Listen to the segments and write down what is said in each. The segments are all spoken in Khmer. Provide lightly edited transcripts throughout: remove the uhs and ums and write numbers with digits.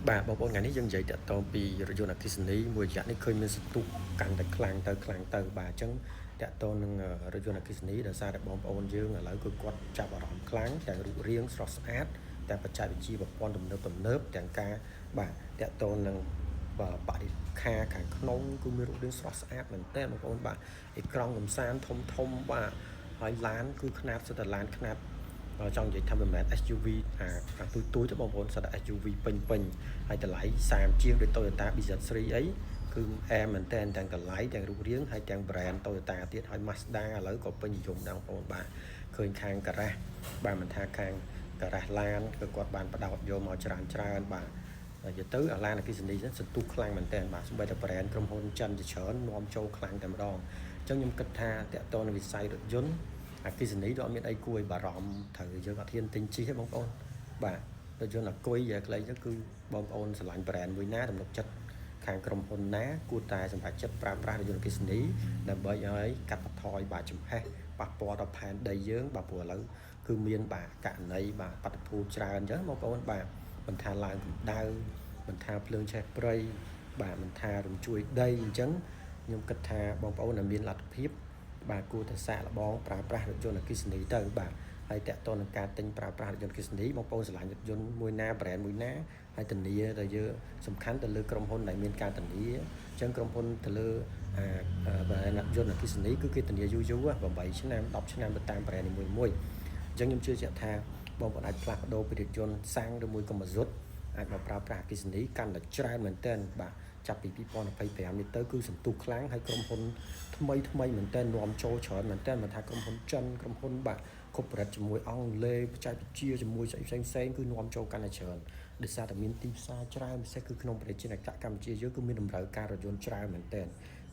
បាទបងប្អូនថ្ងៃនេះយើងនិយាយតាក់ទងពីរថយន្តអគ្គិសនីមួយរយៈនេះឃើញមានសន្ទុះកាន់តែខ្លាំងទៅបាទអញ្ចឹងតាក់ទងនឹងរថយន្តអគ្គិសនីដោយសារតែបងប្អូនយើងឥឡូវគឺគាត់ចាប់អារម្មណ៍ខ្លាំងទាំងរូបរាងស្រស់ស្អាតទាំងបច្ចេកវិទ្យាប្រព័ន្ធទំនើបទាំងការបាទតាក់ទងនឹងបរិក្ខារខាងក្នុងគឺមានរូបរាងស្រស់ស្អាតមែនតើបងប្អូនបាទអេក្រង់កំសាន្តធំបាទហើយឡានគឺខ្នាតសិតតែឡានខ្នាតចង់និយាយថាមិនមែន SUV អាទូទៅបងប្អូនសិតតែ SUV ពេញហើយតម្លៃ30ជាងដូច Toyota BZ3 អីគឺអែមមែនតើទាំងតម្លៃទាំងរូបរាងហើយទាំង brand Toyota ទៀតហើយ Mazda ឥឡូវក៏ពេញនិយមដែរបងប្អូនបាទឃើញខាងការ៉ាសបាទមិនថាខាងការ៉ាសឡានគឺគាត់បានបដោតយកមកច្រើនបាទនិយាយទៅអាឡានអគ្គិសនីហ្នឹងសន្ទុះខ្លាំងមែនតើបាទសូម្បីតែ brand ក្រុមហ៊ុនចិនជាច្រើននាំចូលខ្លាំងតែម្ដងអញ្ចឹងខ្ញុំគិតថាតកតនៅវិស័យរថយន្តអគ្គិសនីក៏អត់មានអីគួរឲ្យបារម្ភត្រូវយើងអត់ហ៊ានទិញជិះទេបងប្អូនបាទរថយន្តអគុយយ៉ាងខ្លីទៅគឺបងប្អូនស្រឡាញ់ brand មួយណាទំនុកចិត្តខាងក្រុមហ៊ុនណាគួរតែសម្រេចចិត្តប្រើប្រាស់រថយន្តអគ្គិសនីដើម្បីឲ្យកាត់បន្ថយបាទចំហេះប៉ះពាល់ដល់ផែនដីយើងបាទព្រោះឥឡូវគឺមានបាទករណីបាទបាតុភូតច្រើនអញ្ចឹងបងប្អូនបាទមិនថាឡើងកម្ដៅមិនថាភ្លើងឆេះព្រៃបាទមិនថារញ្ជួយដីអញ្ចឹងខ្ញុំគិតថាបងប្អូនដែលមានលទ្ធភាពបាទគួរតែសាកល្បងប្រើប្រាស់រថយន្តអគ្គិសនីទៅបាទហើយតកតនឹងការទិញប្រើប្រាស់រថយន្តអគ្គិសនីបងប្អូនឆ្លាញ់រថយន្តមួយណា brand មួយណាហើយធានាទៅយើងសំខាន់ទៅលើក្រុមហ៊ុនដែលមានការធានាអញ្ចឹងក្រុមហ៊ុនទៅលើbrand រថយន្តអគ្គិសនីគឺគេធានាយូរ8ឆ្នាំ10ឆ្នាំទៅតាម brand នីមួយអញ្ចឹងខ្ញុំជឿជាក់ថាបងប្អូនអាចផ្លាស់ប្ដូរពីរថយន្តសាំងឬមួយក៏ម៉ាស៊ុតអាចមកប្រើប្រាស់អគ្គិសនីកាន់តែច្រើនមែនទែនបាទចាប់ពី2025នេះទៅគឺសន្ទុះខ្លាំងហើយក្រុមហ៊ុនថ្មីមែនទែននាំចូលច្រើនមែនទែនមិនថាក្រុមហ៊ុនចិនក្រុមហ៊ុនបាទcorporateជាមួយអង់គ្លេសបច្ចេកវិទ្យាជាមួយផ្សេងគឺនាំចូលកាន់តែច្រើនដោយសារតែមានទីផ្សារច្រើនពិសេសគឺក្នុងប្រទេសជាតិកម្ពុជាយើងគឺមានតម្រូវការរថយន្តច្រើនមែនទែន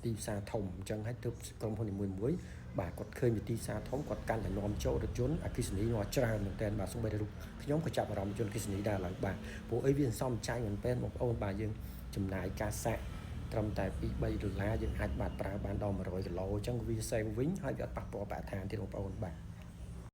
ទីផ្សារធំអញ្ចឹងហើយទើបក្រុមហ៊ុននីមួយបាទគាត់ឃើញពីទីផ្សារធំគាត់កាន់តែនាំចូលរថយន្តអគ្គិសនីនាំច្រើនមែនទែនបាទសូម្បីតែរូបខ្ញុំក៏ចាប់អារម្មណ៍រថយន្តអគ្គិសនីដែរឡើយបាទព្រោះអីវាសមចាញ់មែនទែនបងប្អូនបាទយើងចំណាយការសាក់ត្រឹមតែ2-3 ដុល្លារយើងអាចបាទប្រើបានដល់100គីឡូអញ្ចឹងវាសេងវិញហើយវាអត់ប៉ះពាល់បរិស្ថានទៀតបងប្អូនបាទ